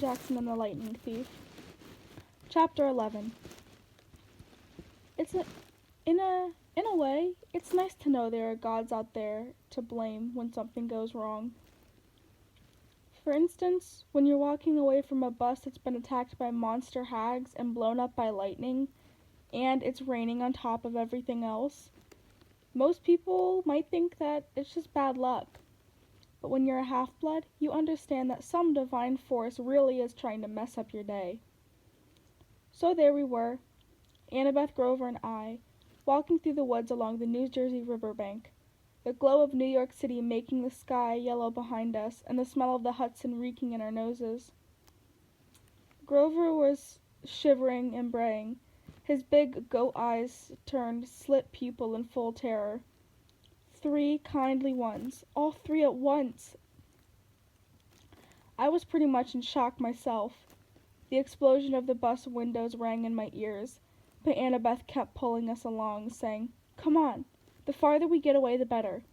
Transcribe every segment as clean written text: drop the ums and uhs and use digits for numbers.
Jackson and the Lightning Thief. Chapter 11. In a way, it's nice to know there are gods out there to blame when something goes wrong. For instance, when you're walking away from a bus that's been attacked by monster hags and blown up by lightning, and it's raining on top of everything else, most people might think that it's just bad luck. But when you're a half-blood, you understand that some divine force really is trying to mess up your day. So there we were, Annabeth Grover and I, walking through the woods along the New Jersey riverbank, the glow of New York City making the sky yellow behind us and the smell of the Hudson reeking in our noses. Grover was shivering and braying, his big goat eyes turned slit pupil in full terror. 3 kindly ones, all 3 at once. I was pretty much in shock myself. The explosion of the bus windows rang in my ears, but Annabeth kept pulling us along, saying, "Come on, the farther we get away the better."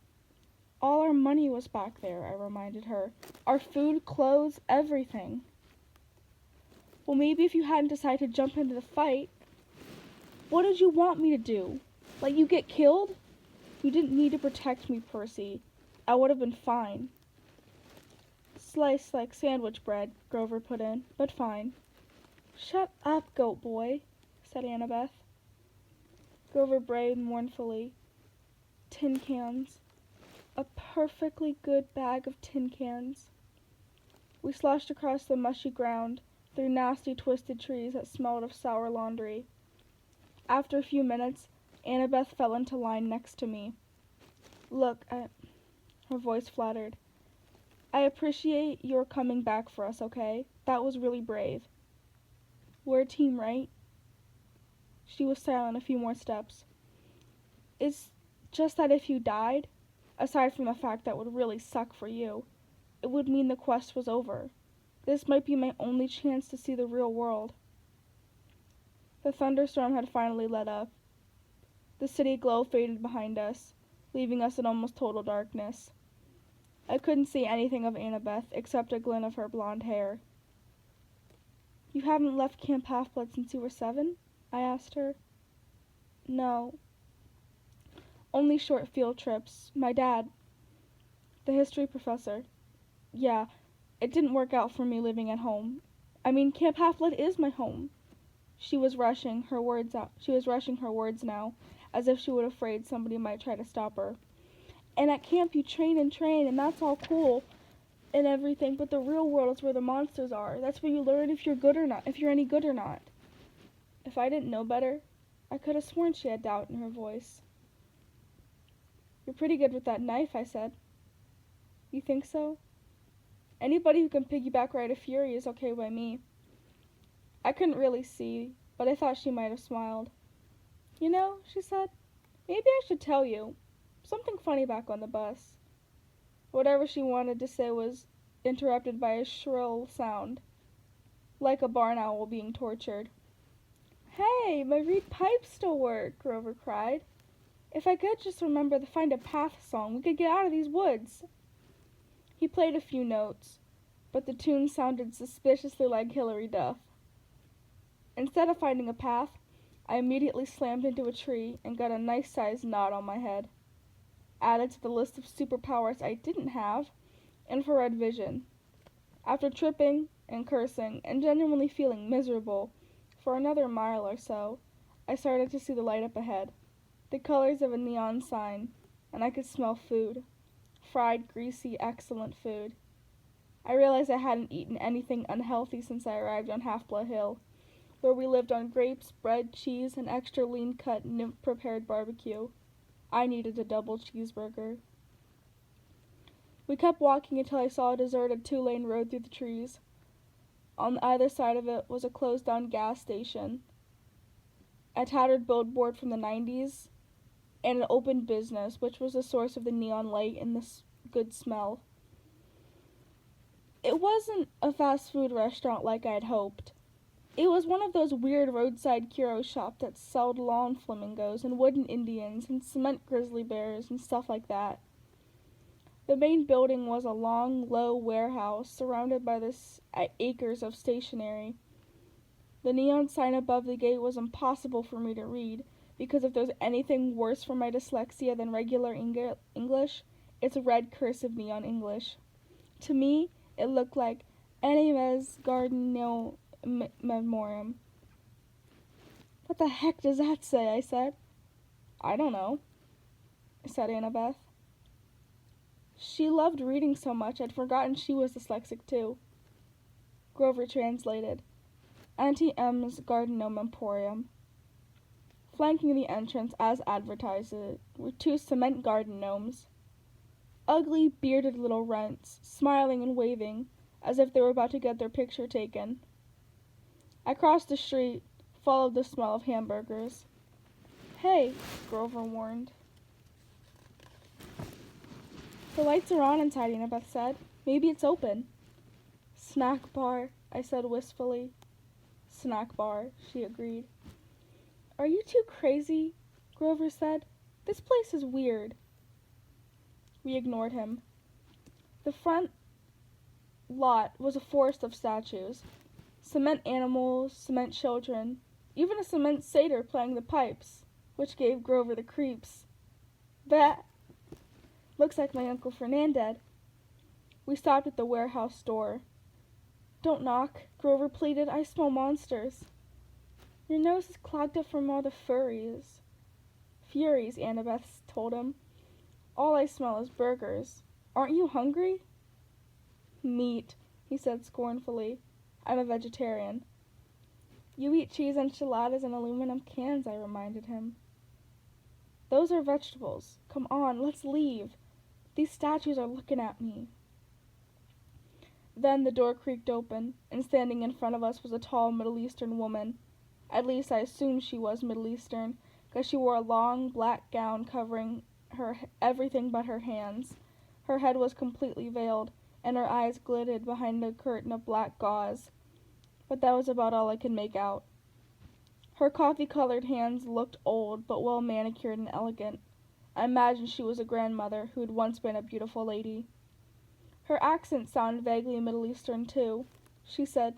All our money was back there, I reminded her. Our food, clothes, everything. Well, maybe if you hadn't decided to jump into the fight. What did you want me to do? Let you get killed? You didn't need to protect me, Percy. I would have been fine. Sliced like sandwich bread, Grover put in, but fine. Shut up, goat boy, said Annabeth. Grover brayed mournfully. Tin cans. A perfectly good bag of tin cans. We sloshed across the mushy ground, through nasty twisted trees that smelled of sour laundry. After a few minutes, Annabeth fell into line next to me. Look, her voice flattered. I appreciate your coming back for us, okay? That was really brave. We're a team, right? She was silent a few more steps. It's just that if you died, aside from the fact that would really suck for you, it would mean the quest was over. This might be my only chance to see the real world. The thunderstorm had finally let up. The city glow faded behind us, leaving us in almost total darkness. I couldn't see anything of Annabeth except a glint of her blonde hair. You haven't left Camp Half-Blood since you were 7? I asked her. No. Only short field trips. My dad, the history professor. Yeah, it didn't work out for me living at home. I mean, Camp Half-Blood is my home. She was rushing her words now, as if she was afraid somebody might try to stop her. And at camp you train, and that's all cool and everything, but the real world is where the monsters are. That's where you learn if you're good or not, if you're any good or not. If I didn't know better, I could have sworn she had doubt in her voice. You're pretty good with that knife, I said. You think so? Anybody who can piggyback ride a Fury is okay by me. I couldn't really see, but I thought she might have smiled. You know, she said, maybe I should tell you. Something funny back on the bus. Whatever she wanted to say was interrupted by a shrill sound, like a barn owl being tortured. Hey, my reed pipes still work, Grover cried. If I could just remember the Find a Path song, we could get out of these woods. He played a few notes, but the tune sounded suspiciously like Hilary Duff. Instead of finding a path, I immediately slammed into a tree and got a nice-sized knot on my head. Added to the list of superpowers I didn't have, infrared vision. After tripping and cursing and genuinely feeling miserable for another mile or so, I started to see the light up ahead, the colors of a neon sign, and I could smell food. Fried, greasy, excellent food. I realized I hadn't eaten anything unhealthy since I arrived on Half-Blood Hill, where we lived on grapes, bread, cheese, and extra lean-cut, nymph-prepared barbecue. I needed a double cheeseburger. We kept walking until I saw a deserted 2-lane road through the trees. On either side of it was a closed-down gas station, a tattered billboard from the 90s, and an open business, which was the source of the neon light and the good smell. It wasn't a fast food restaurant like I'd hoped. It was one of those weird roadside curio shops that sold lawn flamingos and wooden Indians and cement grizzly bears and stuff like that. The main building was a long, low warehouse surrounded by acres of stationery. The neon sign above the gate was impossible for me to read, because if there's anything worse for my dyslexia than regular English, it's red cursive neon English. To me, it looked like Animes Garden No Memoriam. What the heck does that say? I said. I don't know, said Annabeth. She loved reading so much I'd forgotten she was dyslexic too. Grover translated. Auntie M's Gardenome Emporium. Flanking the entrance, as advertised, were 2 cement garden gnomes. Ugly, bearded little runts, smiling and waving, as if they were about to get their picture taken. I crossed the street, followed the smell of hamburgers. Hey, Grover warned. The lights are on inside, Annabeth said. Maybe it's open. Snack bar, I said wistfully. Snack bar, she agreed. Are you too crazy? Grover said. This place is weird. We ignored him. The front lot was a forest of statues. Cement animals, cement children, even a cement satyr playing the pipes, which gave Grover the creeps. That looks like my Uncle Fernandad. We stopped at the warehouse door. Don't knock, Grover pleaded. I smell monsters. Your nose is clogged up from all the furries. Furies, Annabeth told him. All I smell is burgers. Aren't you hungry? Meat, he said scornfully. I'm a vegetarian. You eat cheese enchiladas in aluminum cans, I reminded him. Those are vegetables. Come on, let's leave. These statues are looking at me. Then the door creaked open, and standing in front of us was a tall Middle Eastern woman. At least I assumed she was Middle Eastern, because she wore a long black gown covering her everything but her hands. Her head was completely veiled, and her eyes glittered behind a curtain of black gauze. But that was about all I could make out. Her coffee-colored hands looked old, but well manicured and elegant. I imagined she was a grandmother who had once been a beautiful lady. Her accent sounded vaguely Middle Eastern, too. She said,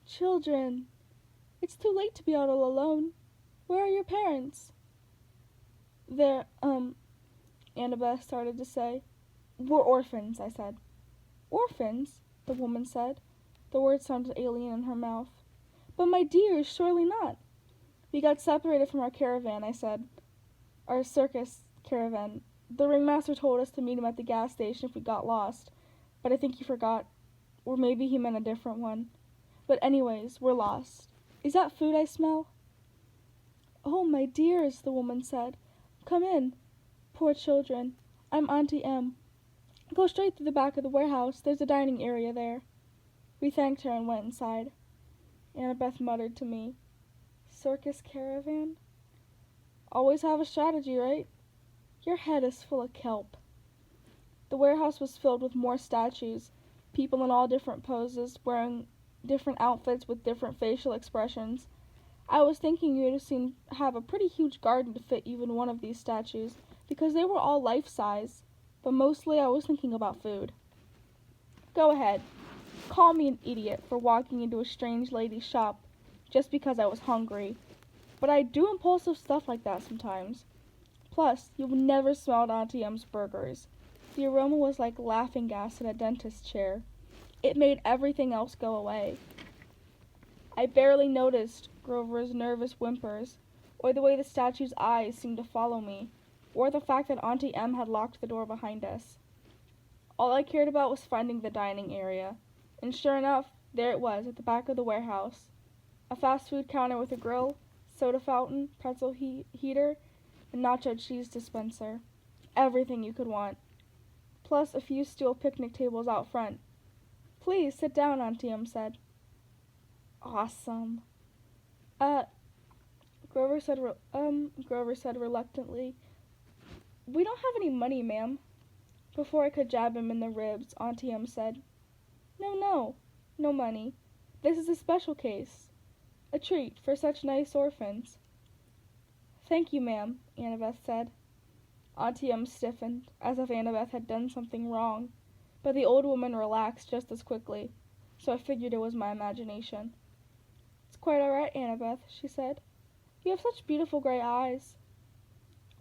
Children, it's too late to be out all alone. Where are your parents? They're, Annabeth started to say. We're orphans, I said. Orphans? The woman said. The word sounded alien in her mouth. But my dear, surely not. We got separated from our caravan, I said. Our circus caravan. The ringmaster told us to meet him at the gas station if we got lost. But I think he forgot. Or maybe he meant a different one. But anyways, we're lost. Is that food I smell? Oh, my dears, the woman said. Come in. Poor children. I'm Auntie M. Go straight through the back of the warehouse. There's a dining area there. We thanked her and went inside. Annabeth muttered to me, Circus caravan? Always have a strategy, right? Your head is full of kelp. The warehouse was filled with more statues, people in all different poses, wearing different outfits with different facial expressions. I was thinking you'd have a pretty huge garden to fit even one of these statues, because they were all life-size, but mostly I was thinking about food. Go ahead. Call me an idiot for walking into a strange lady's shop just because I was hungry, but I do impulsive stuff like that sometimes. Plus, you've never smelled Auntie M's burgers. The aroma was like laughing gas in a dentist's chair. It made everything else go away. I barely noticed Grover's nervous whimpers, or the way the statue's eyes seemed to follow me, or the fact that Auntie M had locked the door behind us. All I cared about was finding the dining area, and sure enough, there it was at the back of the warehouse. A fast food counter with a grill, soda fountain, pretzel heater, and nacho cheese dispenser. Everything you could want. Plus a few steel picnic tables out front. Please sit down, Auntie M said. Awesome. Grover said reluctantly. We don't have any money, ma'am. Before I could jab him in the ribs, Auntie M said, No money. This is a special case. A treat for such nice orphans. Thank you, ma'am, Annabeth said. Auntie Em stiffened, as if Annabeth had done something wrong, but the old woman relaxed just as quickly, so I figured it was my imagination. "It's quite all right, Annabeth," she said. "You have such beautiful gray eyes."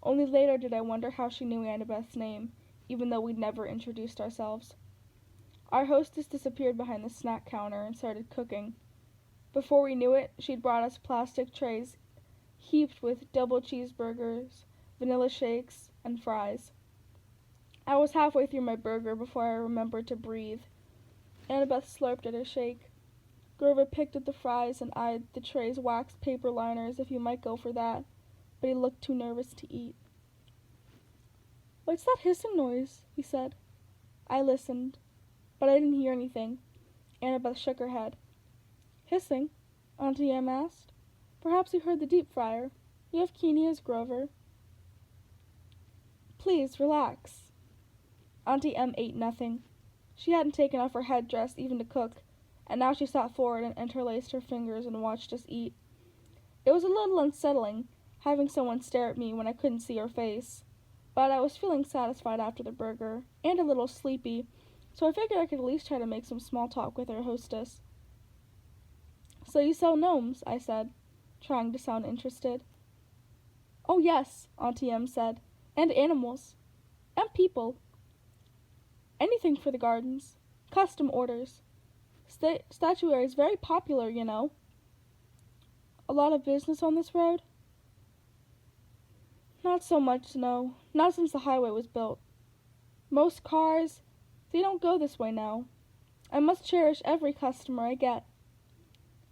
Only later did I wonder how she knew Annabeth's name, even though we'd never introduced ourselves. Our hostess disappeared behind the snack counter and started cooking. Before we knew it, she'd brought us plastic trays heaped with double cheeseburgers, vanilla shakes, and fries. I was halfway through my burger before I remembered to breathe. Annabeth slurped at her shake. Grover picked at the fries and eyed the tray's waxed paper liner as if he might go for that, but he looked too nervous to eat. "What's that hissing noise?" he said. I listened, but I didn't hear anything. Annabeth shook her head. "Hissing?" Auntie Em asked. "Perhaps you heard the deep fryer. You have keen ears, Grover." "Please, relax." Auntie Em ate nothing. She hadn't taken off her headdress even to cook, and now she sat forward and interlaced her fingers and watched us eat. It was a little unsettling, having someone stare at me when I couldn't see her face, but I was feeling satisfied after the burger, and a little sleepy, so I figured I could at least try to make some small talk with our hostess. "So you sell gnomes," I said, trying to sound interested. "Oh yes," Auntie Em said, "and animals. And people. Anything for the gardens. Custom orders. Statuary is very popular, you know." "A lot of business on this road?" "Not so much, no. Not since the highway was built. Most cars, they don't go this way now. I must cherish every customer I get."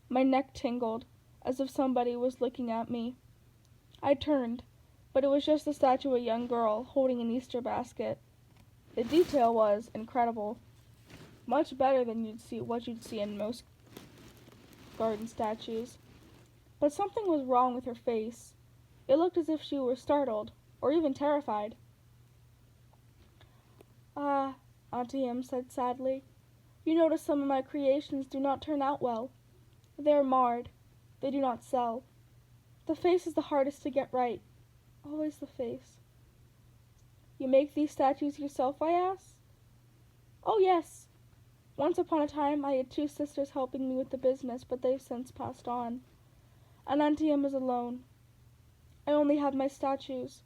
My neck tingled, as if somebody was looking at me. I turned, but it was just the statue of a young girl holding an Easter basket. The detail was incredible. Much better than what you'd see in most garden statues. But something was wrong with her face. It looked as if she were startled, or even terrified. "Ah," Auntie Em said sadly, "you notice some of my creations do not turn out well. They are marred. They do not sell. The face is the hardest to get right. Always the face." "You make these statues yourself?" I asked. "Oh yes. Once upon a time I had 2 sisters helping me with the business, but they've since passed on. And Auntie Em is alone. I only have my statues.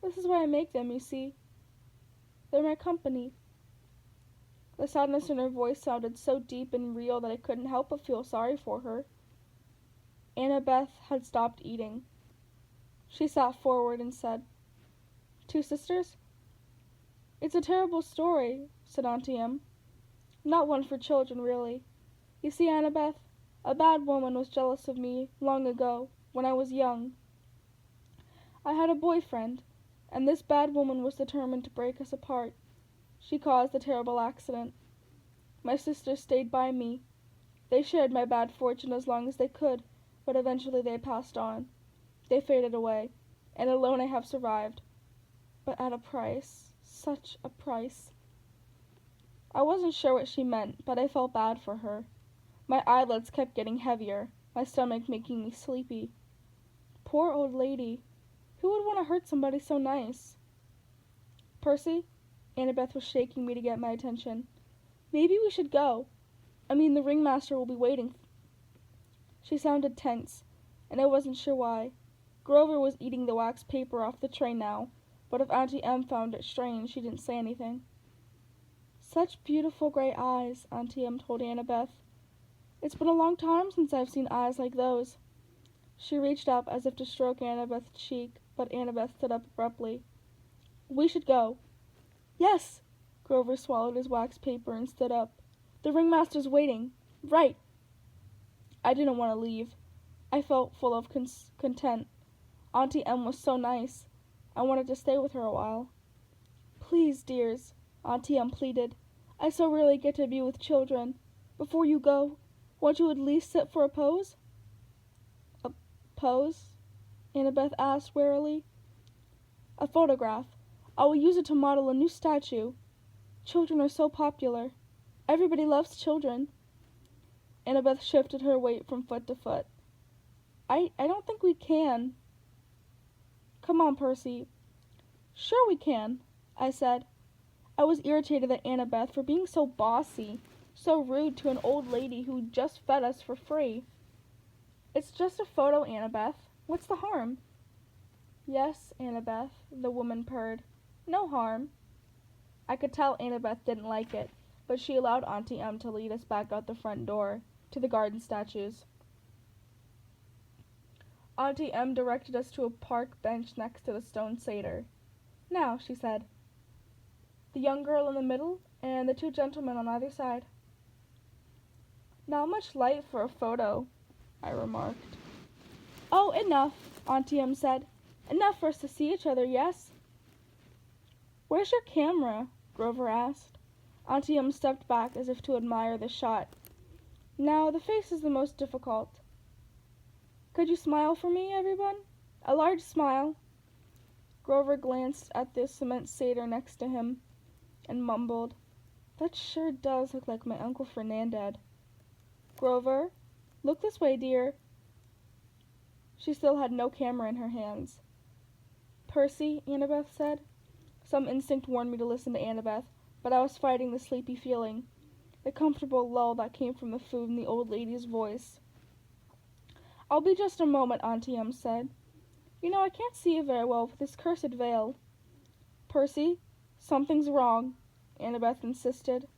This is why I make them, you see. They're my company." The sadness in her voice sounded so deep and real that I couldn't help but feel sorry for her. Annabeth had stopped eating. She sat forward and said, "2 sisters? It's a terrible story," said Auntie Em. "Not one for children, really. You see, Annabeth, a bad woman was jealous of me long ago, when I was young. I had a boyfriend, and this bad woman was determined to break us apart. She caused the terrible accident. My sisters stayed by me. They shared my bad fortune as long as they could, but eventually they passed on. They faded away, and alone I have survived. But at a price, such a price." I wasn't sure what she meant, but I felt bad for her. My eyelids kept getting heavier, my stomach making me sleepy. Poor old lady. Who would want to hurt somebody so nice? "Percy," Annabeth was shaking me to get my attention. "Maybe we should go. I mean, the ringmaster will be waiting." She sounded tense, and I wasn't sure why. Grover was eating the wax paper off the tray now, but if Auntie Em found it strange, she didn't say anything. "Such beautiful gray eyes," Auntie Em told Annabeth. "It's been a long time since I've seen eyes like those." She reached up as if to stroke Annabeth's cheek, but Annabeth stood up abruptly. "We should go." "Yes!" Grover swallowed his wax paper and stood up. "The ringmaster's waiting. Right!" I didn't want to leave. I felt full of content. Auntie Em was so nice. I wanted to stay with her a while. "Please, dears," Auntie Em pleaded. "I so rarely get to be with children. Before you go, won't you at least sit for a pose?" "A pose?" Annabeth asked warily. "A photograph. I will use it to model a new statue. Children are so popular. Everybody loves children." Annabeth shifted her weight from foot to foot. I don't think we can." "Come on, Percy." Sure we can, I said. I was irritated at Annabeth for being so bossy, so rude to an old lady who just fed us for free. It's just a photo, Annabeth. What's the harm? Yes, Annabeth, the woman purred. No harm. I could tell Annabeth didn't like it, but she allowed Auntie Em to lead us back out the front door, to the garden statues. Auntie Em directed us to a park bench next to the stone satyr. Now, she said, the young girl in the middle and the two gentlemen on either side. Not much light for a photo, I remarked. Oh, enough, Auntie Em said. Enough for us to see each other, yes? Where's your camera? Grover asked. Auntie Em stepped back as if to admire the shot. Now, the face is the most difficult. Could you smile for me, everyone? A large smile. Grover glanced at the cement satyr next to him and mumbled, That sure does look like my Uncle Fernandad. Grover, look this way, dear. She still had no camera in her hands. Percy, Annabeth said. Some instinct warned me to listen to Annabeth, but I was fighting the sleepy feeling, the comfortable lull that came from the food and the old lady's voice. I'll be just a moment, Auntie Em said. You know, I can't see you very well with this cursed veil. Percy, something's wrong, Annabeth insisted.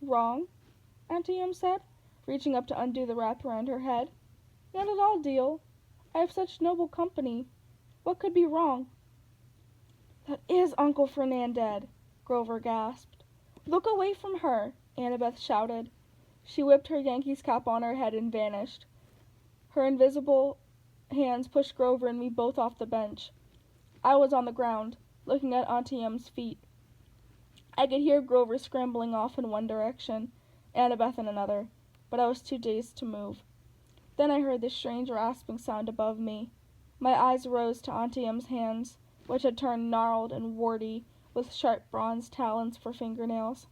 Wrong? Auntie Em said, reaching up to undo the wrap around her head. Not at all, dear. I have such noble company. What could be wrong? That is Uncle Fernandad, Grover gasped. Look away from her, Annabeth shouted. She whipped her Yankees cap on her head and vanished. Her invisible hands pushed Grover and me both off the bench. I was on the ground, looking at Auntie Em's feet. I could hear Grover scrambling off in one direction, Annabeth in another, but I was too dazed to move. Then I heard this strange rasping sound above me. My eyes rose to Auntie Em's hands, which had turned gnarled and warty, with sharp bronze talons for fingernails.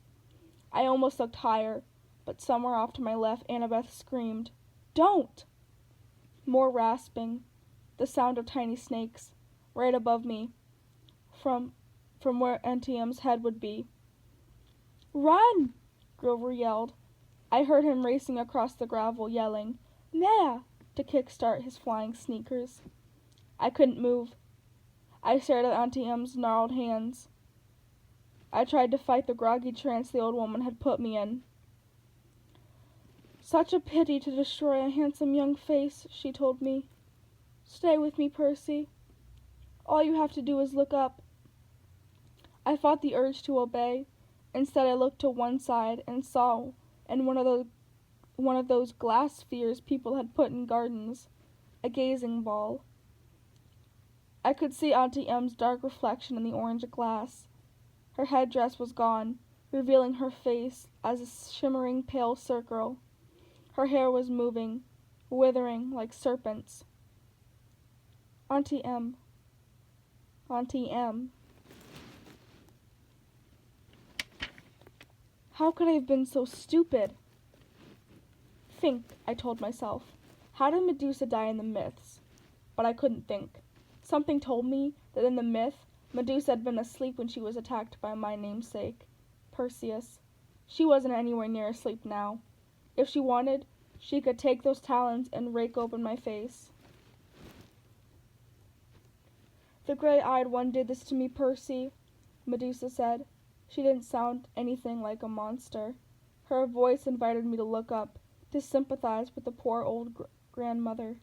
I almost looked higher, but somewhere off to my left, Annabeth screamed, Don't! More rasping, the sound of tiny snakes, right above me, from where Auntie Em's head would be. Run! Grover yelled. I heard him racing across the gravel, yelling, Meh! To kickstart his flying sneakers. I couldn't move. I stared at Auntie Em's gnarled hands. I tried to fight the groggy trance the old woman had put me in. Such a pity to destroy a handsome young face, she told me. Stay with me, Percy. All you have to do is look up. I fought the urge to obey. Instead, I looked to one side and saw in one of those glass spheres people had put in gardens, a gazing ball. I could see Auntie Em's dark reflection in the orange glass. Her headdress was gone, revealing her face as a shimmering pale circle. Her hair was moving, withering like serpents. Auntie Em. Auntie Em. How could I have been so stupid? Think, I told myself. How did Medusa die in the myths? But I couldn't think. Something told me that in the myth, Medusa had been asleep when she was attacked by my namesake, Perseus. She wasn't anywhere near asleep now. If she wanted, she could take those talons and rake open my face. The gray-eyed one did this to me, Percy, Medusa said. She didn't sound anything like a monster. Her voice invited me to look up, to sympathize with the poor old grandmother.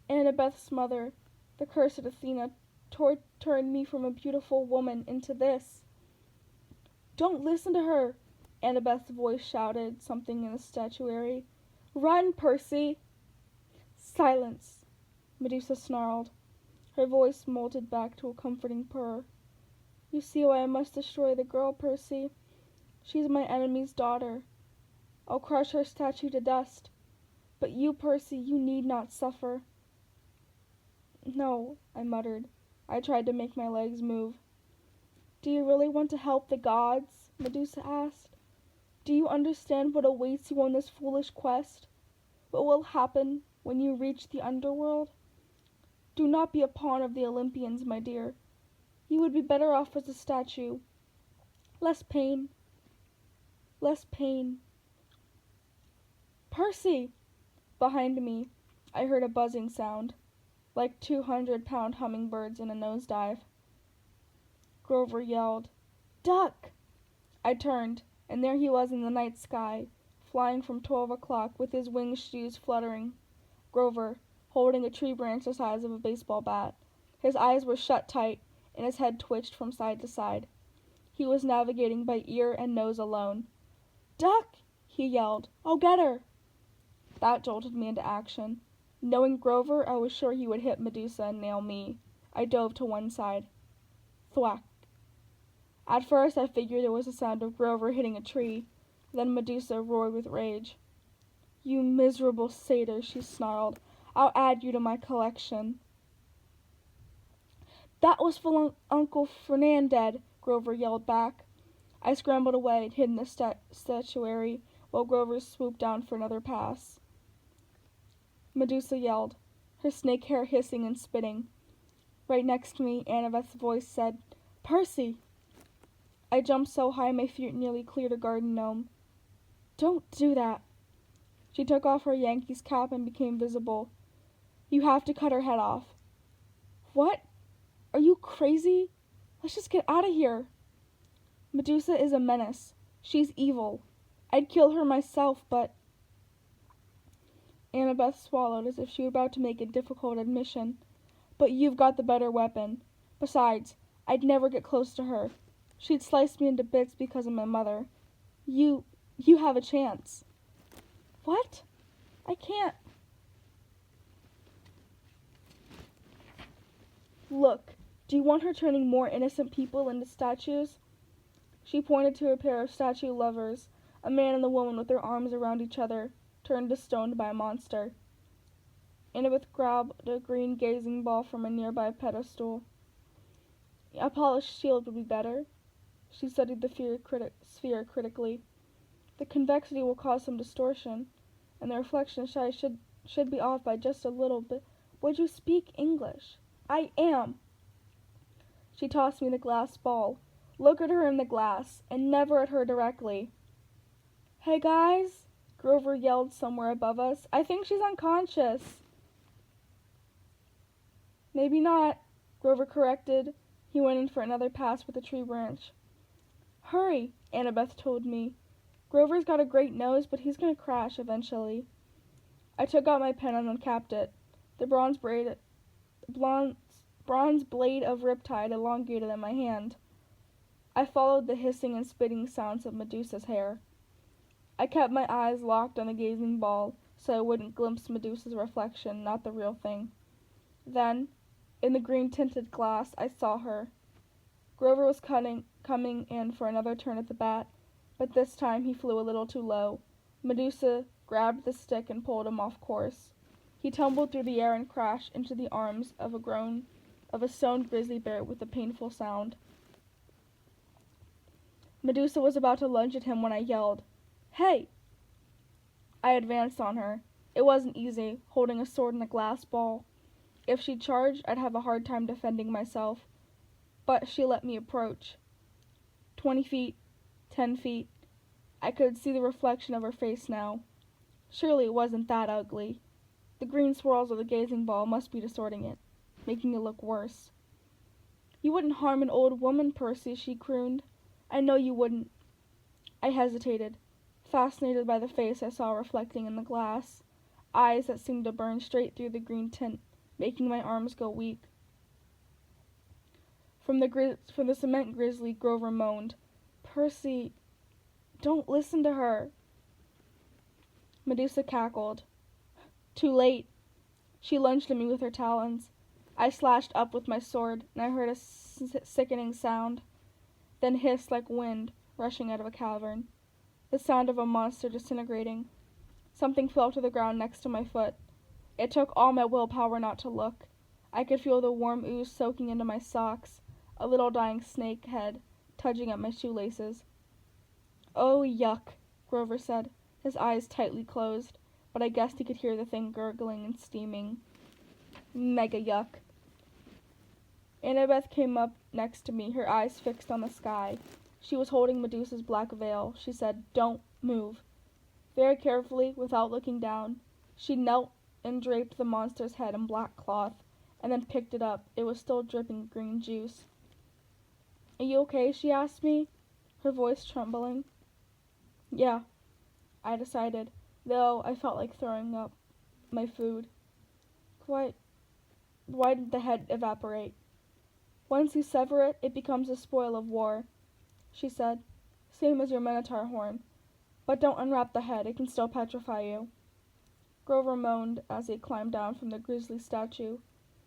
Annabeth's mother, the cursed Athena, turned me from a beautiful woman into this. Don't listen to her, Annabeth's voice shouted something in the statuary. Run, Percy! Silence, Medusa snarled. Her voice molded back to a comforting purr. You see why I must destroy the girl, Percy. She's my enemy's daughter. I'll crush her statue to dust. But you, Percy, you need not suffer. No, I muttered. I tried to make my legs move. Do you really want to help the gods? Medusa asked. Do you understand what awaits you on this foolish quest? What will happen when you reach the underworld? Do not be a pawn of the Olympians, my dear. You would be better off as a statue. Less pain. Less pain. Percy! Behind me, I heard a buzzing sound, like 200-pound hummingbirds in a nosedive. Grover yelled, "Duck!" I turned, and there he was in the night sky, flying from 12 o'clock with his wing shoes fluttering. Grover, holding a tree branch the size of a baseball bat. His eyes were shut tight, and his head twitched from side to side. He was navigating by ear and nose alone. "Duck!" he yelled. "I'll get her!" That jolted me into action. Knowing Grover, I was sure he would hit Medusa and nail me. I dove to one side. Thwack. At first I figured it was the sound of Grover hitting a tree. Then Medusa roared with rage. "You miserable satyr," she snarled. "I'll add you to my collection." "That was for Uncle Fernandad," Grover yelled back. I scrambled away and hid in the statuary while Grover swooped down for another pass. Medusa yelled, her snake hair hissing and spitting. Right next to me, Annabeth's voice said, "Percy!" I jumped so high my feet nearly cleared a garden gnome. "Don't do that." She took off her Yankees cap and became visible. "You have to cut her head off." "What? Are you crazy? Let's just get out of here." "Medusa is a menace. She's evil. I'd kill her myself, but—" Annabeth swallowed as if she were about to make a difficult admission. "But you've got the better weapon. Besides, I'd never get close to her. She'd slice me into bits because of my mother. You have a chance." "What? I can't." "Look, do you want her turning more innocent people into statues?" She pointed to a pair of statue lovers, a man and a woman with their arms around each other, turned to stone by a monster. Annabeth grabbed a green gazing ball from a nearby pedestal. "A polished shield would be better." She studied the sphere critically. "The convexity will cause some distortion, and the reflection size should be off by just a little bit. Would you speak English?" "I am." She tossed me the glass ball. Look at her in the glass, and never at her directly. "Hey guys," Grover yelled somewhere above us. "I think she's unconscious." "Maybe not," Grover corrected. He went in for another pass with a tree branch. "Hurry," Annabeth told me. "Grover's got a great nose, but he's going to crash eventually." I took out my pen and uncapped it. The bronze blade of riptide elongated in my hand. I followed the hissing and spitting sounds of Medusa's hair. I kept my eyes locked on the gazing ball so I wouldn't glimpse Medusa's reflection, not the real thing. Then, in the green-tinted glass, I saw her. Grover was coming in for another turn at the bat, but this time he flew a little too low. Medusa grabbed the stick and pulled him off course. He tumbled through the air and crashed into the arms of a stone grizzly bear with a painful sound. Medusa was about to lunge at him when I yelled, "Hey!" I advanced on her. It wasn't easy, holding a sword and a glass ball. If she charged, I'd have a hard time defending myself. But she let me approach. 20 feet, 10 feet. I could see the reflection of her face now. Surely it wasn't that ugly. The green swirls of the gazing ball must be distorting it, making it look worse. "You wouldn't harm an old woman, Percy," she crooned. "I know you wouldn't." I hesitated, fascinated by the face I saw reflecting in the glass, eyes that seemed to burn straight through the green tint, making my arms go weak. From the cement grizzly, Grover moaned, "Percy, don't listen to her." Medusa cackled. Too late. She lunged at me with her talons. I slashed up with my sword, and I heard a sickening sound, then hissed like wind rushing out of a cavern. The sound of a monster disintegrating. Something fell to the ground next to my foot. It took all my willpower not to look. I could feel the warm ooze soaking into my socks, a little dying snake head tugging at my shoelaces. "Oh, yuck," Grover said, his eyes tightly closed, but I guessed he could hear the thing gurgling and steaming. "Mega yuck." Annabeth came up next to me, her eyes fixed on the sky. She was holding Medusa's black veil. She said, "Don't move." Very carefully, without looking down, she knelt and draped the monster's head in black cloth, and then picked it up. It was still dripping green juice. "Are you okay?" she asked me, her voice trembling. "Yeah," I decided, though I felt like throwing up my food. Why did the head evaporate? "Once you sever it, it becomes the spoil of war," she said. "Same as your minotaur horn. But don't unwrap the head, it can still petrify you." Grover moaned as he climbed down from the grisly statue.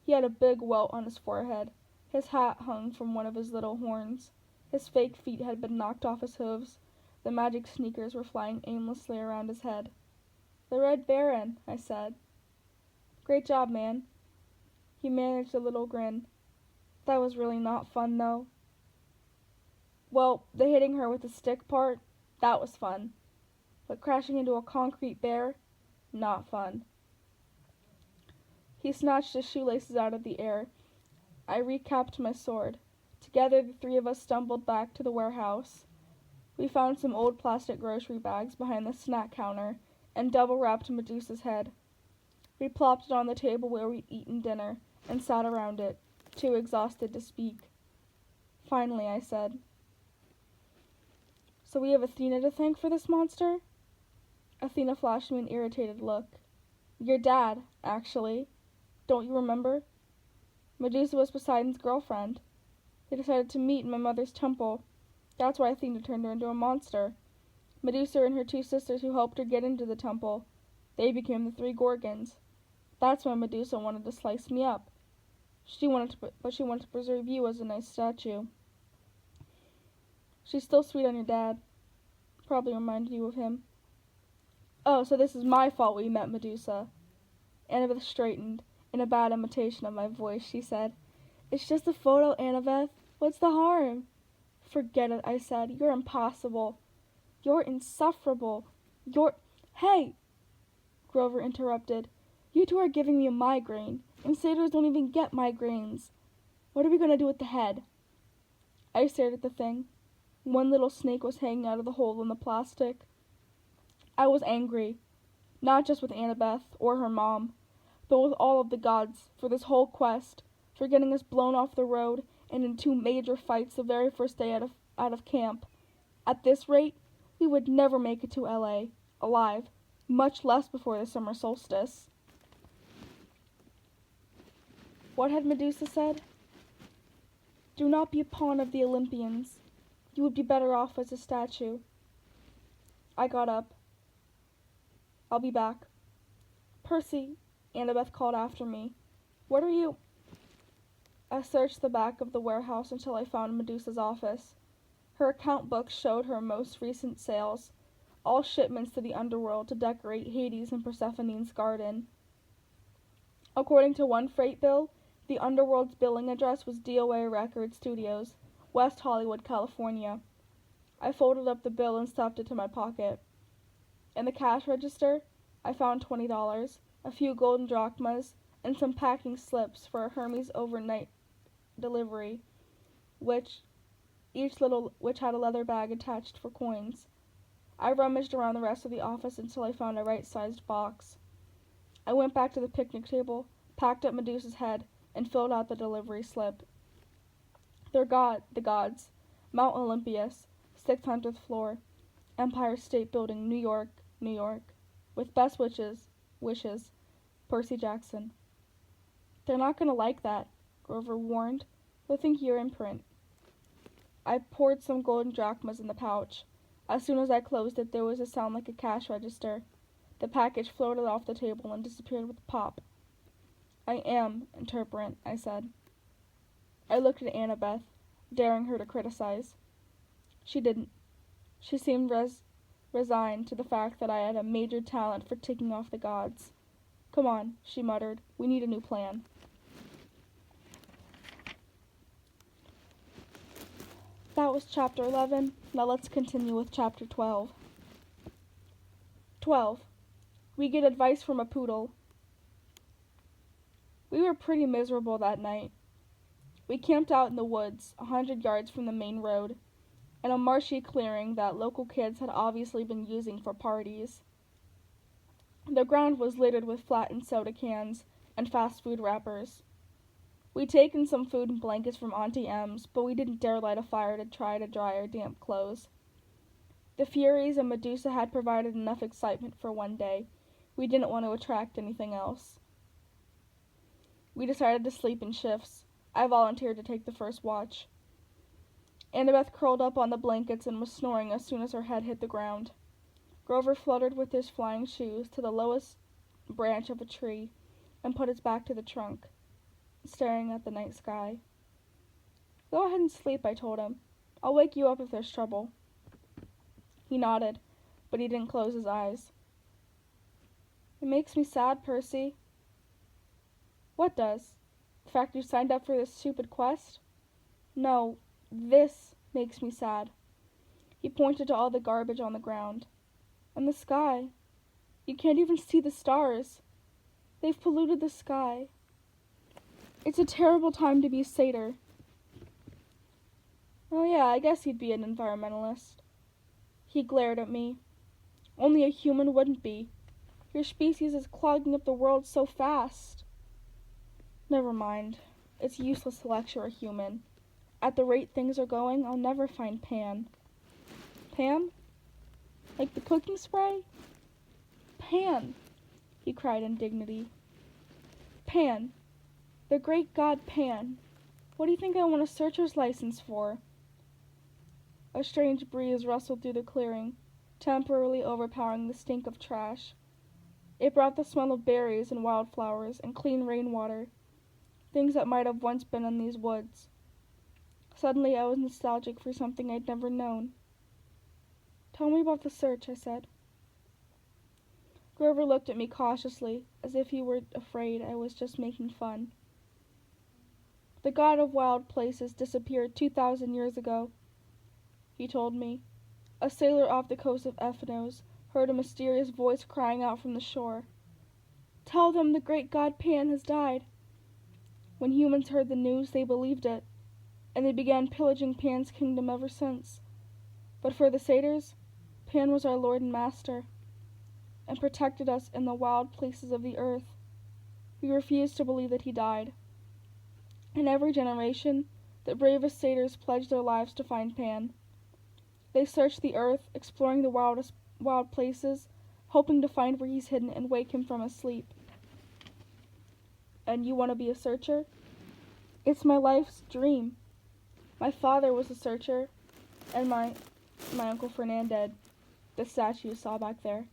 He had a big welt on his forehead. His hat hung from one of his little horns. His fake feet had been knocked off his hooves. The magic sneakers were flying aimlessly around his head. "The Red Baron," I said. "Great job, man." He managed a little grin. "That was really not fun, though." "Well, the hitting her with the stick part, that was fun. But crashing into a concrete bear, not fun." He snatched his shoelaces out of the air. I recapped my sword. Together, the three of us stumbled back to the warehouse. We found some old plastic grocery bags behind the snack counter and double-wrapped Medusa's head. We plopped it on the table where we'd eaten dinner and sat around it, too exhausted to speak. Finally, I said, "So we have Athena to thank for this monster?" Athena flashed me an irritated look. "Your dad, actually. Don't you remember? Medusa was Poseidon's girlfriend. They decided to meet in my mother's temple. That's why Athena turned her into a monster. Medusa and her two sisters who helped her get into the temple. They became the three Gorgons. That's why Medusa wanted to slice me up. She wanted to preserve you as a nice statue. She's still sweet on your dad. Probably reminded you of him." "Oh, so this is my fault we met Medusa." Annabeth straightened. In a bad imitation of my voice, she said, "It's just a photo, Annabeth. What's the harm?" "Forget it," I said. "You're impossible. You're insufferable. Hey!" Grover interrupted. "You two are giving me a migraine, and satyrs don't even get migraines. What are we going to do with the head?" I stared at the thing. One little snake was hanging out of the hole in the plastic. I was angry, not just with Annabeth or her mom, but with all of the gods for this whole quest, for getting us blown off the road and in two major fights the very first day out of camp. At this rate, we would never make it to LA, alive, much less before the summer solstice. What had Medusa said? "Do not be a pawn of the Olympians. You would be better off as a statue." I got up. "I'll be back." "Percy," Annabeth called after me. "What are you—" I searched the back of the warehouse until I found Medusa's office. Her account book showed her most recent sales, all shipments to the underworld to decorate Hades and Persephone's garden. According to one freight bill, the underworld's billing address was DOA Record Studios, West Hollywood, California. I folded up the bill and stuffed it to my pocket. In the cash register, I found $20, a few golden drachmas, and some packing slips for a Hermes overnight delivery, which had a leather bag attached for coins. I rummaged around the rest of the office until I found a right-sized box. I went back to the picnic table, packed up Medusa's head, and filled out the delivery slip. The gods, Mount Olympus, 600th floor, Empire State Building, New York, New York. With best wishes, Percy Jackson. "They're not going to like that," Grover warned. "They'll think you're in print." I poured some golden drachmas in the pouch. As soon as I closed it, there was a sound like a cash register. The package floated off the table and disappeared with a pop. "I am interpretant," I said. I looked at Annabeth, daring her to criticize. She didn't. She seemed resigned to the fact that I had a major talent for ticking off the gods. "Come on," she muttered. "We need a new plan." That was chapter 11. Now let's continue with chapter 12. 12. We get advice from a poodle. We were pretty miserable that night. We camped out in the woods, 100 yards from the main road, in a marshy clearing that local kids had obviously been using for parties. The ground was littered with flattened soda cans and fast food wrappers. We'd taken some food and blankets from Auntie M's, but we didn't dare light a fire to try to dry our damp clothes. The Furies and Medusa had provided enough excitement for one day. We didn't want to attract anything else. We decided to sleep in shifts. I volunteered to take the first watch. Annabeth curled up on the blankets and was snoring as soon as her head hit the ground. Grover fluttered with his flying shoes to the lowest branch of a tree and put his back to the trunk, staring at the night sky. "Go ahead and sleep," I told him. "I'll wake you up if there's trouble." He nodded, but he didn't close his eyes. "It makes me sad, Percy." "What does? The fact you signed up for this stupid quest?" "No, this makes me sad." He pointed to all the garbage on the ground. "And the sky. You can't even see the stars. They've polluted the sky. It's a terrible time to be a satyr." "Oh yeah, I guess he'd be an environmentalist." He glared at me. "Only a human wouldn't be. Your species is clogging up the world so fast." "Never mind. It's useless to lecture a human. At the rate things are going, I'll never find Pan." "Pam? Like the cooking spray?" "Pan!" he cried in dignity. "Pan. The great god Pan. What do you think I want a searcher's license for?" A strange breeze rustled through the clearing, temporarily overpowering the stink of trash. It brought the smell of berries and wildflowers and clean rainwater, things that might have once been in these woods. Suddenly I was nostalgic for something I'd never known. "Tell me about the search," I said. Grover looked at me cautiously, as if he were afraid I was just making fun. "The god of wild places disappeared 2,000 years ago," he told me. "A sailor off the coast of Ephenos heard a mysterious voice crying out from the shore. 'Tell them the great god Pan has died.' When humans heard the news, they believed it, and they began pillaging Pan's kingdom ever since. But for the satyrs, Pan was our lord and master, and protected us in the wild places of the earth. We refused to believe that he died. In every generation, the bravest satyrs pledged their lives to find Pan. They searched the earth, exploring the wild places, hoping to find where he's hidden and wake him from his sleep." "And you want to be a searcher?" "It's my life's dream. My father was a searcher, and my Uncle Fernandez, the statue you saw back there."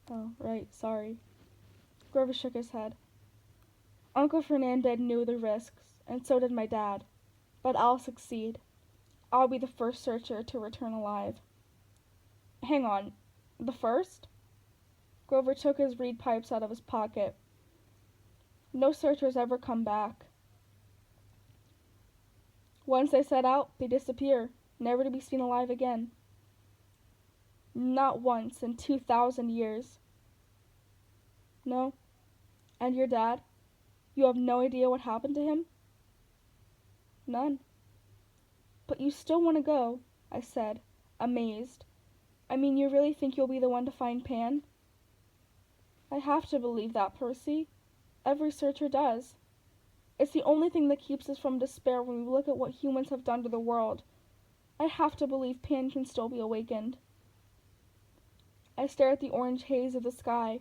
"Oh, right, sorry." Grover shook his head. "Uncle Fernandez knew the risks, and so did my dad. But I'll succeed. I'll be the first searcher to return alive." "Hang on. The first?" Grover took his reed pipes out of his pocket. "No searchers ever come back. Once they set out, they disappear, never to be seen alive again." "Not once in 2,000 years. "No? And your dad? You have no idea what happened to him?" "None." "But you still want to go," I said, amazed. "I mean, you really think you'll be the one to find Pan?" "I have to believe that, Percy. Every searcher does. It's the only thing that keeps us from despair when we look at what humans have done to the world. I have to believe Pan can still be awakened." I stared at the orange haze of the sky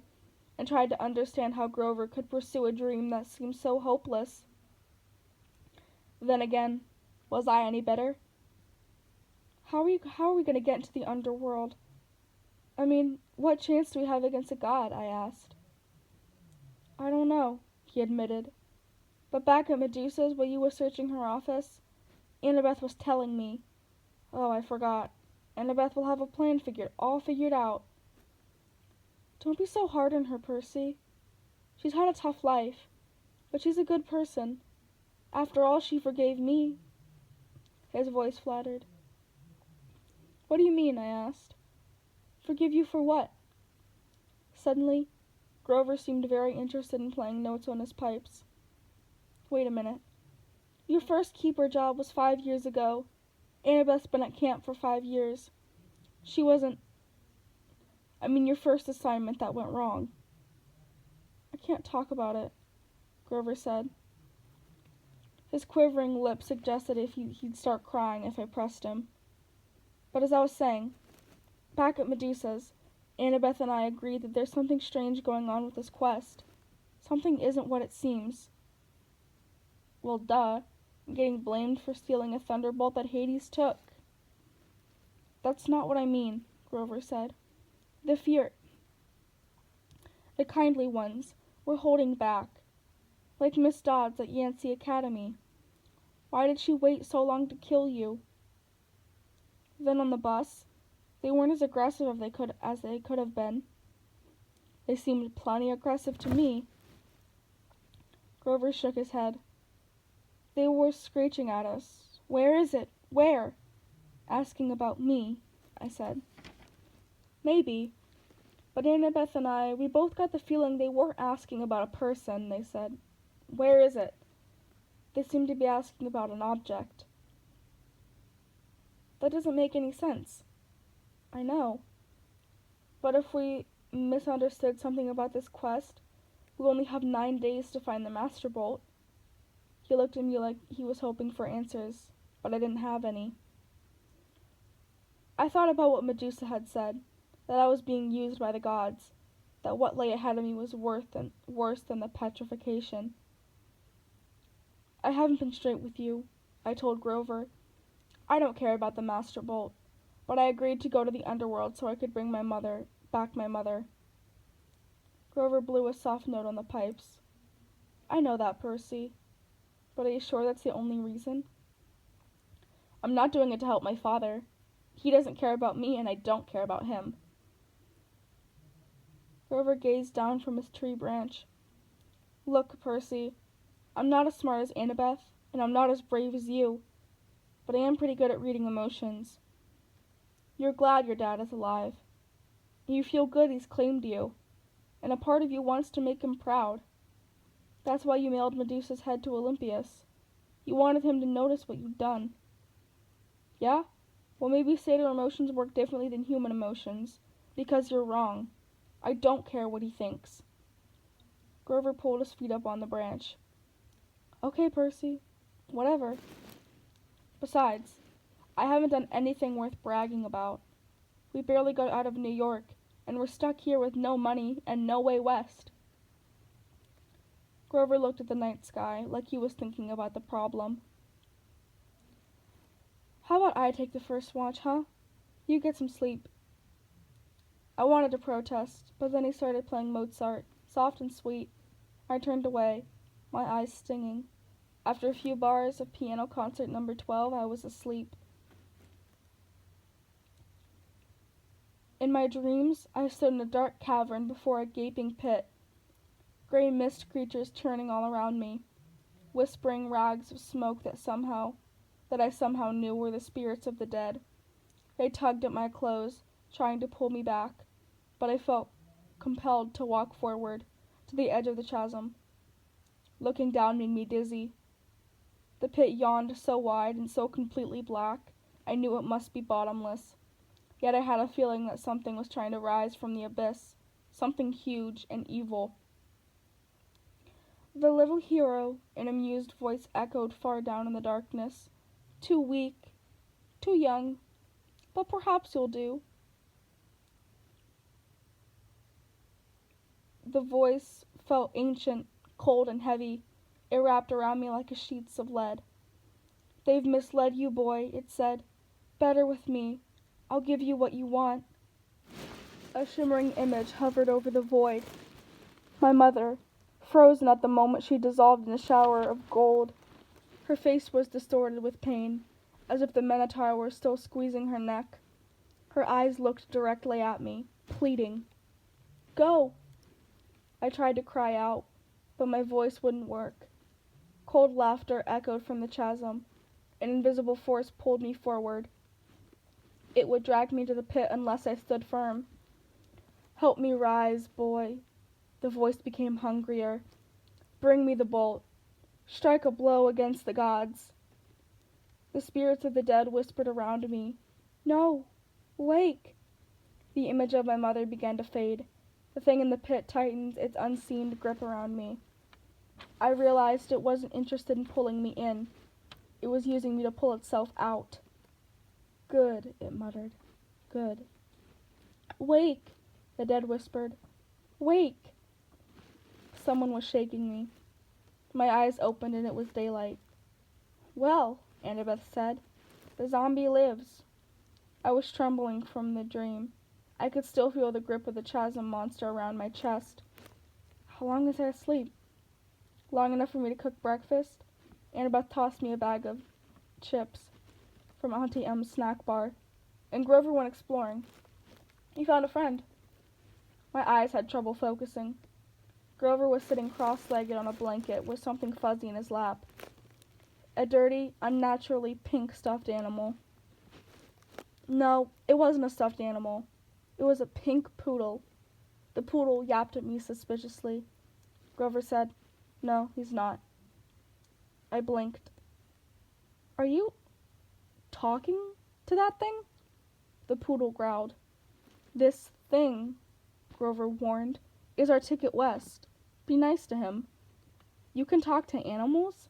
and tried to understand how Grover could pursue a dream that seemed so hopeless. Then again, was I any better? How are we going to get into the underworld? I mean, what chance do we have against a god?" I asked. "I don't know," he admitted. "But back at Medusa's, while you were searching her office, Annabeth was telling me. Oh, I forgot. Annabeth will have a plan all figured out." "Don't be so hard on her, Percy. She's had a tough life, but she's a good person. After all, she forgave me." His voice flattered. "What do you mean?" I asked. "Forgive you for what?" Suddenly, Grover seemed very interested in playing notes on his pipes. "Wait a minute. Your first keeper job was 5 years ago. Annabeth's been at camp for 5 years. She wasn't... your first assignment that went wrong. I can't talk about it, Grover said. His quivering lips suggested he'd start crying if I pressed him. But as I was saying, back at Medusa's, Annabeth and I agreed that there's something strange going on with this quest. Something isn't what it seems. Well, duh. I'm getting blamed for stealing a thunderbolt that Hades took. That's not what I mean, Grover said. The kindly ones, were holding back. Like Miss Dodds at Yancey Academy. Why did she wait so long to kill you? Then on the bus, they weren't as aggressive as they could have been. They seemed plenty aggressive to me. Grover shook his head. They were screeching at us. Where is it? Where? Asking about me, I said. Maybe. But Annabeth and I, we both got the feeling they weren't asking about a person, they said. Where is it? They seemed to be asking about an object. That doesn't make any sense. I know. But if we misunderstood something about this quest, we only have 9 days to find the Master Bolt. He looked at me like he was hoping for answers, but I didn't have any. I thought about what Medusa had said, that I was being used by the gods, that what lay ahead of me was worse than the petrification. I haven't been straight with you, I told Grover. I don't care about the Master Bolt, but I agreed to go to the underworld so I could bring back my mother. Grover blew a soft note on the pipes. I know that, Percy. But are you sure that's the only reason? I'm not doing it to help my father. He doesn't care about me, and I don't care about him. Grover gazed down from his tree branch. Look, Percy, I'm not as smart as Annabeth, and I'm not as brave as you, but I am pretty good at reading emotions. You're glad your dad is alive. You feel good he's claimed you, and a part of you wants to make him proud. That's why you mailed Medusa's head to Olympius. You wanted him to notice what you'd done. Yeah? Well, maybe satyr emotions work differently than human emotions, because you're wrong. I don't care what he thinks. Grover pulled his feet up on the branch. Okay, Percy. Whatever. Besides, I haven't done anything worth bragging about. We barely got out of New York, and we're stuck here with no money and no way west. Grover looked at the night sky like he was thinking about the problem. How about I take the first watch, huh? You get some sleep. I wanted to protest, but then he started playing Mozart, soft and sweet. I turned away, my eyes stinging. After a few bars of piano concert number 12, I was asleep. In my dreams, I stood in a dark cavern before a gaping pit. Gray mist creatures churning all around me, whispering rags of smoke that I somehow knew were the spirits of the dead. They tugged at my clothes, trying to pull me back, but I felt compelled to walk forward, to the edge of the chasm. Looking down made me dizzy. The pit yawned so wide and so completely black, I knew it must be bottomless. Yet I had a feeling that something was trying to rise from the abyss, something huge and evil. The little hero, an amused voice echoed far down in the darkness. Too weak, too young, but perhaps you'll do. The voice felt ancient, cold and heavy. It wrapped around me like a sheets of lead. They've misled you, boy, it said. Better with me. I'll give you what you want. A shimmering image hovered over the void. My mother, frozen at the moment she dissolved in a shower of gold. Her face was distorted with pain, as if the Minotaur were still squeezing her neck. Her eyes looked directly at me, pleading. Go! I tried to cry out, but my voice wouldn't work. Cold laughter echoed from the chasm. An invisible force pulled me forward. It would drag me to the pit unless I stood firm. Help me rise, boy. The voice became hungrier. Bring me the bolt. Strike a blow against the gods. The spirits of the dead whispered around me. No, wake! The image of my mother began to fade. The thing in the pit tightened its unseen grip around me. I realized it wasn't interested in pulling me in. It was using me to pull itself out. Good, it muttered. Good. Wake, the dead whispered. Wake! Someone was shaking me. My eyes opened and it was daylight. Well, Annabeth said, the zombie lives. I was trembling from the dream. I could still feel the grip of the chasm monster around my chest. How long was I asleep? Long enough for me to cook breakfast? Annabeth tossed me a bag of chips from Auntie M's snack bar, and Grover went exploring. He found a friend. My eyes had trouble focusing. Grover was sitting cross-legged on a blanket with something fuzzy in his lap. A dirty, unnaturally pink stuffed animal. No, it wasn't a stuffed animal. It was a pink poodle. The poodle yapped at me suspiciously. Grover said, No, he's not. I blinked. Are you talking to that thing? The poodle growled. This thing, Grover warned, is our ticket west. Be nice to him. You can talk to animals?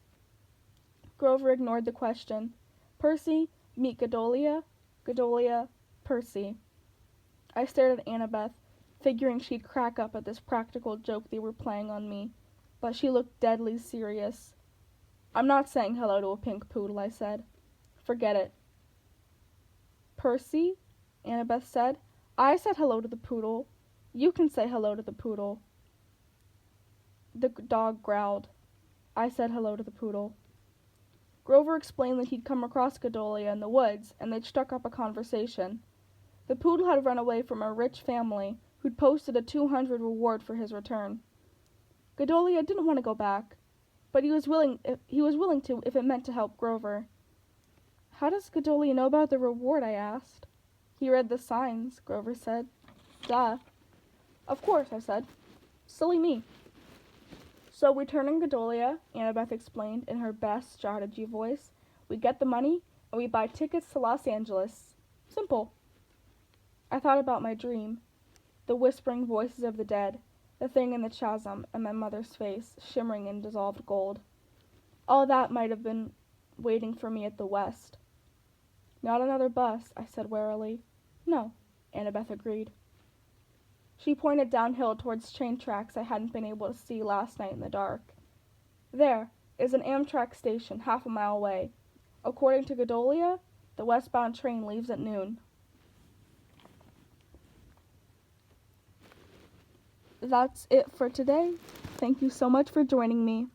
Grover ignored the question. Percy, meet Gadolia. Gadolia, Percy. I stared at Annabeth, figuring she'd crack up at this practical joke they were playing on me, but she looked deadly serious. I'm not saying hello to a pink poodle, I said. Forget it. Percy, Annabeth said. I said hello to the poodle. You can say hello to the poodle. The dog growled. I said hello to the poodle. Grover explained that he'd come across Gadolia in the woods, and they'd struck up a conversation. The poodle had run away from a rich family who'd posted a 200 reward for his return. Gadolia didn't want to go back, but he was willing to if it meant to help Grover. How does Gadolia know about the reward? I asked. He read the signs, Grover said. Duh. Of course, I said. Silly me. So we turn in Gadolia, Annabeth explained in her best strategy voice. We get the money, and we buy tickets to Los Angeles. Simple. I thought about my dream, the whispering voices of the dead, the thing in the chasm, and my mother's face, shimmering in dissolved gold. All that might have been waiting for me at the west. Not another bus, I said warily. No, Annabeth agreed. She pointed downhill towards train tracks I hadn't been able to see last night in the dark. There is an Amtrak station half a mile away. According to Gadolia, the westbound train leaves at noon. That's it for today. Thank you so much for joining me.